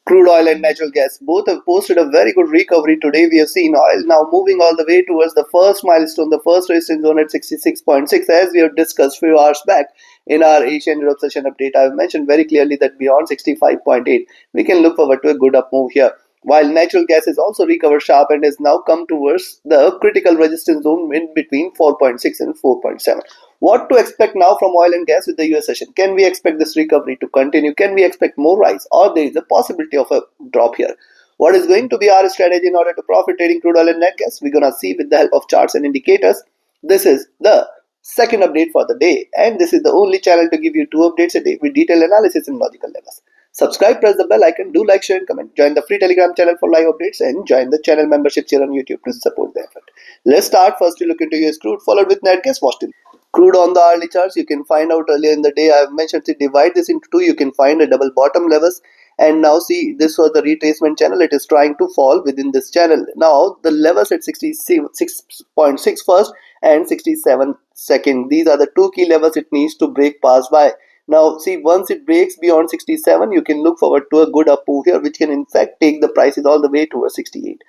Crude oil and natural gas both have posted a very good recovery today. We have seen oil now moving all the way towards the first milestone, the first resistance zone at 66.6, as we have discussed few hours back in our Asian Europe session update. I have mentioned very clearly that beyond 65.8, we can look forward to a good up move here. While natural gas has also recovered sharp and has now come towards the critical resistance zone in between 4.6 and 4.7. What to expect now from oil and gas with the US session? Can we expect this recovery to continue? Can we expect more rise, or there is a possibility of a drop here? What is going to be our strategy in order to profit trading crude oil and nat gas? We're gonna see with the help of charts and indicators. This is the second update for the day, and this is the only channel to give you 2 updates a day with detailed analysis and logical levels. Subscribe, press the bell icon, do like, share, and comment. Join the free Telegram channel for live updates and join the channel memberships here on YouTube to support the effort. Let's start. First, we look into US crude, followed with nat gas. Watch till crude on the hourly charts. You can find out earlier in the day. I have mentioned to divide this into two. You can find a double bottom levels. And now see, this was the retracement channel. It is trying to fall within this channel. Now the levels at 66.6 first and 67 second. These are the two key levels it needs to break past by. Now see, once it breaks beyond 67, you can look forward to a good up move here, which can in fact take the prices all the way towards 68.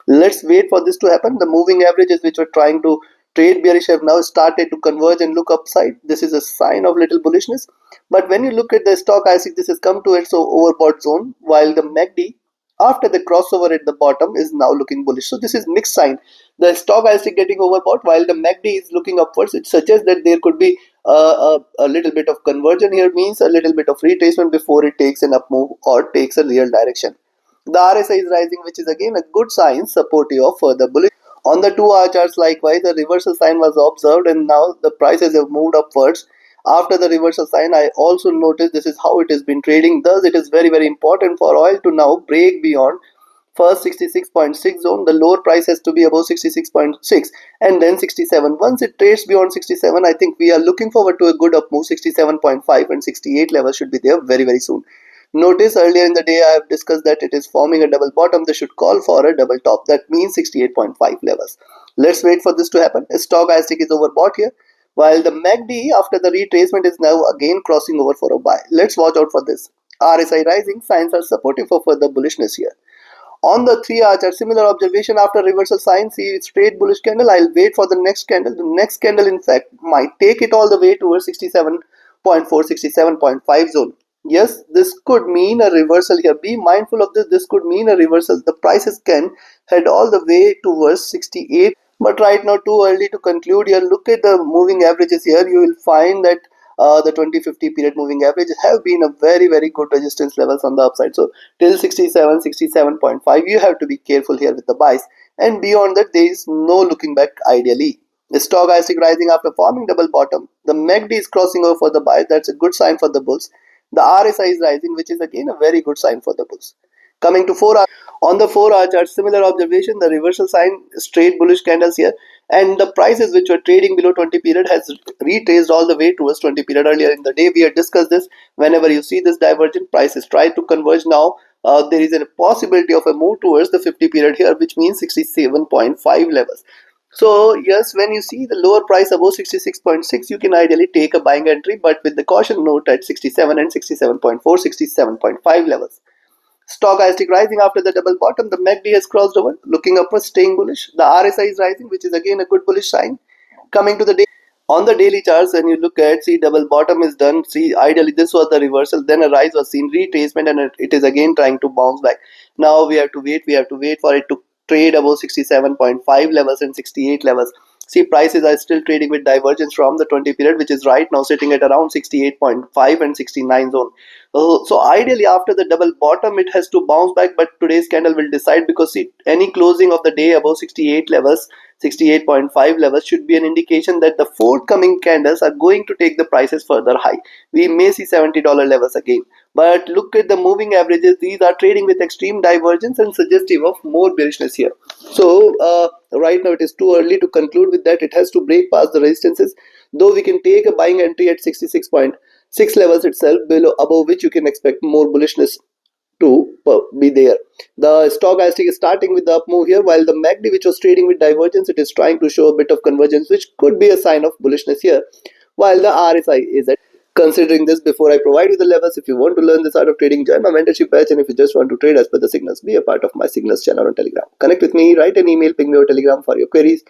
Let's wait for this to happen. The moving averages which were trying to trade bearish have now started to converge and look upside. This is a sign of little bullishness. But when you look at the stochastic, this has come to its overbought zone, while the MACD after the crossover at the bottom is now looking bullish. So this is mixed sign. The stochastic getting overbought while the MACD is looking upwards. It suggests that there could be a little bit of conversion here, means a little bit of retracement before it takes an up move or takes a real direction. The RSI is rising, which is again a good sign supportive of further bullish. On the 2 hour charts, likewise, a reversal sign was observed, and now the prices have moved upwards. After the reversal sign, I also noticed this is how it has been trading. Thus, it is very, very important for oil to now break beyond first 66.6 zone. The lower price has to be above 66.6 and then 67. Once it trades beyond 67, I think we are looking forward to a good up move. 67.5 and 68 levels should be there very, very soon. Notice earlier in the day I have discussed that it is forming a double bottom. This should call for a double top. That means 68.5 levels. Let's wait for this to happen. A stochastic is overbought here, while the MACD after the retracement is now again crossing over for a buy. Let's watch out for this. RSI rising, signs are supportive for further bullishness here. On the 3 hour chart, similar observation after reversal sign. See, straight bullish candle. I'll wait for the next candle. The next candle in fact might take it all the way towards 67.4, 67.5 zone. Yes, this could mean a reversal here. Be mindful of this. This could mean a reversal. The prices can head all the way towards 68. But right now, too early to conclude here. Look at the moving averages here. You will find that the 20-50 period moving averages have been a very, very good resistance levels on the upside. So till 67, 67.5, you have to be careful here with the buys. And beyond that, there is no looking back ideally. The stochastic rising after forming double bottom. The MACD is crossing over for the buy. That's a good sign for the bulls. The RSI is rising, which is again a very good sign for the bulls. Coming to 4 hour, on the 4 hour chart, similar observation, the reversal sign, straight bullish candles here, and the prices which were trading below 20 period has retraced all the way towards 20 period. Earlier in the day we had discussed this. Whenever you see this divergent, prices try to converge. Now there is a possibility of a move towards the 50 period here, which means 67.5 levels. So yes, when you see the lower price above 66.6, you can ideally take a buying entry, but with the caution note at 67 and 67.4, 67.5 levels. Stochastic rising after the double bottom. The MACD has crossed over, looking upwards, staying bullish. The RSI is rising, which is again a good bullish sign. Coming to the day. On the daily charts, when you look at, see, double bottom is done. See, ideally this was the reversal, then a rise was seen, retracement, and it is again trying to bounce back. Now we have to wait. We have to wait for it to trade above 67.5 levels and 68 levels. See, prices are still trading with divergence from the 20 period, which is right now sitting at around 68.5 and 69 zone. So ideally after the double bottom, it has to bounce back, but today's candle will decide, because see, any closing of the day above 68 levels, 68.5 levels should be an indication that the forthcoming candles are going to take the prices further high. We may see $70 levels again. But look at the moving averages. These are trading with extreme divergence and suggestive of more bearishness here. So right now it is too early to conclude with that. It has to break past the resistances, though we can take a buying entry at 66.6 levels itself, below above which you can expect more bullishness to be there. The stochastic is starting with the up move here, while the MACD, which was trading with divergence, it is trying to show a bit of convergence, which could be a sign of bullishness here, while the RSI is at Considering this, before I provide you the levels, if you want to learn this art of trading, join my mentorship batch. And if you just want to trade as per the signals, be a part of my signals channel on Telegram. Connect with me, write an email, ping me or Telegram for your queries.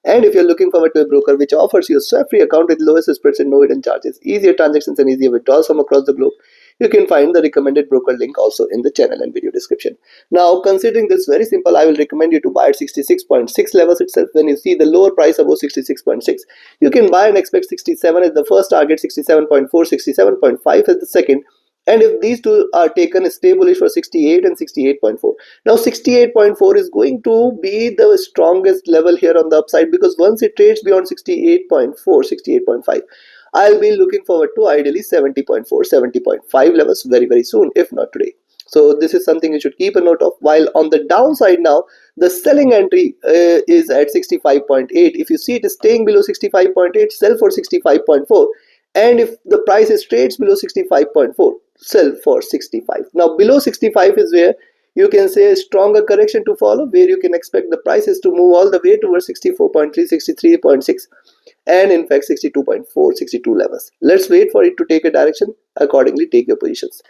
And if you're looking forward to a broker which offers you a swap-free account with lowest spreads and no hidden charges, easier transactions and easier withdrawals from across the globe, you can find the recommended broker link also in the channel and video description. Now, considering this very simple, I will recommend you to buy at 66.6 levels itself. When you see the lower price above 66.6, you can buy and expect 67 as the first target, 67.4, 67.5 as the second. And if these two are taken, stay bullish for 68 and 68.4. Now 68.4 is going to be the strongest level here on the upside, because once it trades beyond 68.4, 68.5, I'll be looking forward to ideally 70.4, 70.5 levels very soon, if not today. So this is something you should keep a note of. While on the downside now, the selling entry is at 65.8. If you see it is staying below 65.8, sell for 65.4. And if the price is trades below 65.4, sell for 65. Now below 65 is where you can say a stronger correction to follow, where you can expect the prices to move all the way towards 64.3, 63.6, and in fact 62.4, 62 levels. Let's wait for it to take a direction. Accordingly, take your positions.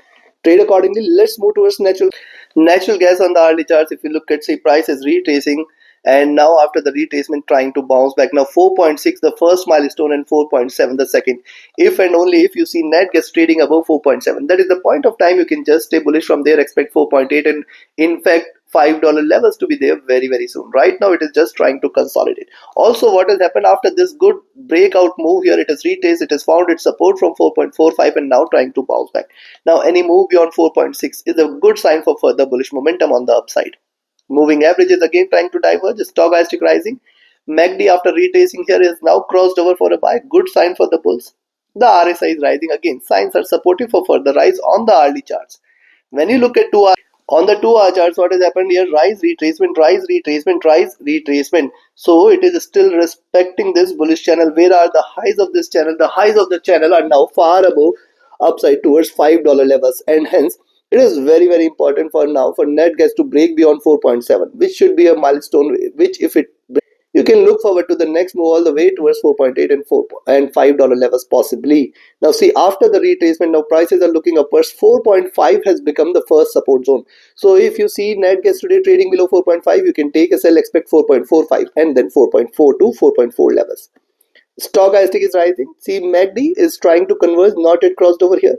Trade accordingly. Let's move towards natural gas on the hourly charts. If you look at, say, price is retracing, and now after the retracement trying to bounce back. Now 4.6 the first milestone and 4.7 the second. If and only if you see net gas trading above 4.7, that is the point of time you can just stay bullish. From there expect 4.8 and in fact $5 levels to be there very soon. Right now it is just trying to consolidate. Also, what has happened after this good breakout move here, it has retraced, it has found its support from 4.45 and now trying to bounce back. Now any move beyond 4.6 is a good sign for further bullish momentum on the upside. Moving averages again trying to diverge, stochastic rising. MACD after retracing here is now crossed over for a buy, good sign for the bulls. The RSI is rising again, signs are supportive for further rise on the hourly charts. When you look at 2 hour, on the 2 hour charts, what has happened here? Rise, retracement, rise, retracement, rise, retracement. So it is still respecting this bullish channel. Where are the highs of this channel? The highs of the channel are now far above upside towards $5 levels, and hence it is very important for now for net gas to break beyond 4.7, which should be a milestone, which if it breaks, you can look forward to the next move all the way towards 4.8 and 4 and $5 levels possibly. Now see, after the retracement, now prices are looking upwards. 4.5 has become the first support zone. So if you see net gas today trading below 4.5, you can take a sell, expect 4.45 and then 4.4 to 4.4 levels. Stochastic is rising. See, MACD is trying to converge, not yet crossed over here.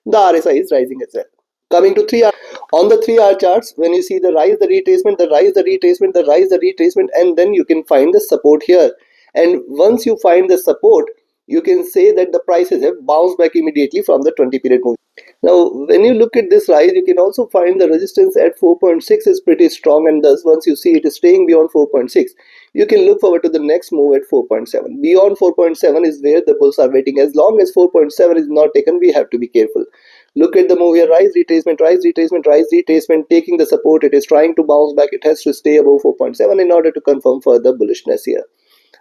The RSI is rising as well. Coming to 3 hour, on the 3 hour charts, when you see the rise, the retracement, the rise, the retracement, the rise, the retracement, and then you can find the support here. And once you find the support, you can say that the prices have bounced back immediately from the 20 period move. Now, when you look at this rise, you can also find the resistance at 4.6 is pretty strong, and thus once you see it is staying beyond 4.6, you can look forward to the next move at 4.7. Beyond 4.7 is where the bulls are waiting. As long as 4.7 is not taken, we have to be careful. Look at the move here, rise, retracement, rise, retracement, rise, retracement, taking the support. It is trying to bounce back. It has to stay above 4.7 in order to confirm further bullishness here.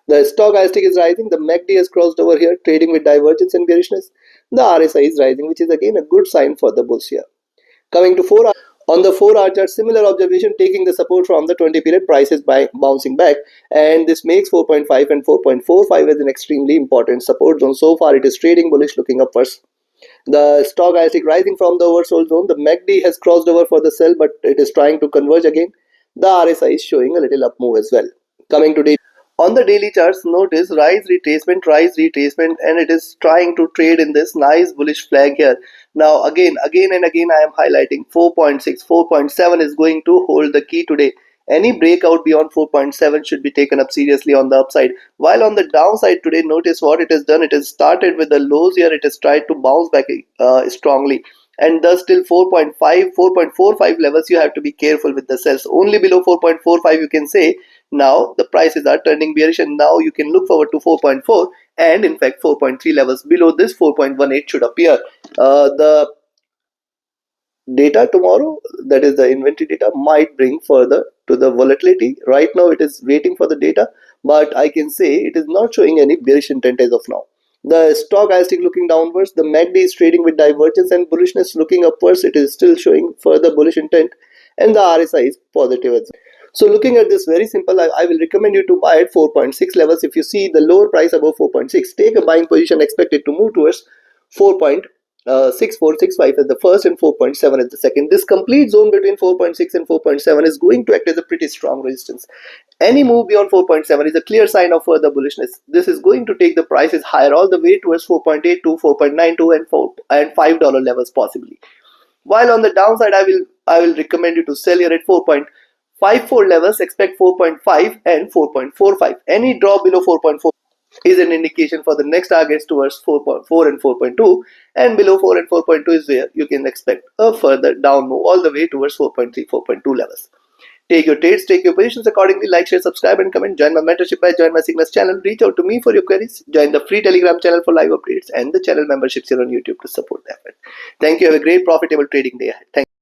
The stochastic is rising. The MACD has crossed over here, trading with divergence and bearishness. The RSI is rising, which is again a good sign for the bulls here. Coming to 4 hour, on the 4 hour chart, similar observation, taking the support from the 20 period, prices by bouncing back, and this makes 4.5 and 4.45 as an extremely important support zone. So far it is trading bullish, looking upwards. The stochastic rising from the oversold zone. The MACD has crossed over for the sell, but it is trying to converge again. The RSI is showing a little up move as well. Coming to daily. On the daily charts, notice rise, retracement, and it is trying to trade in this nice bullish flag here. Now again and again I am highlighting 4.6, 4.7 is going to hold the key today. Any breakout beyond 4.7 should be taken up seriously on the upside. While on the downside today, notice what it has done. It has started with the lows here. It has tried to bounce back strongly. And thus till 4.5, 4.45 levels, you have to be careful with the sells. Only below 4.45 you can say now the prices are turning bearish, and now you can look forward to 4.4 and in fact 4.3 levels. Below this 4.18 should appear. The data tomorrow, that is the inventory data, might bring further to the volatility. Right now it is waiting for the data, but I can say it is not showing any bearish intent as of now. The stochastic looking downwards, the MACD is trading with divergence and bullishness looking upwards. It is still showing further bullish intent, and the RSI is positive as well. So looking at this, very simple, I will recommend you to buy at 4.6 levels. If you see the lower price above 4.6, take a buying position, expect it to move towards 4.6465 as the first and 4.7 as the second. This complete zone between 4.6 and 4.7 is going to act as a pretty strong resistance. Any move beyond 4.7 is a clear sign of further bullishness. This is going to take the prices higher all the way towards 4.82, 4.92 and $5 levels possibly. While on the downside, I will recommend you to sell here at 4.54 levels. Expect 4.5 and 4.45. Any drop below 4.4 is an indication for the next targets towards 4.4 and 4.2, and below 4 and 4.2 is where you can expect a further down move all the way towards 4.3, 4.2 levels. Take your trades, take your positions accordingly. Like, share, subscribe, and comment. Join my mentorship by join my Signals channel. Reach out to me for your queries. Join the free Telegram channel for live updates and the channel memberships here on YouTube to support the effort. Thank you. Have a great profitable trading day ahead. Thank you.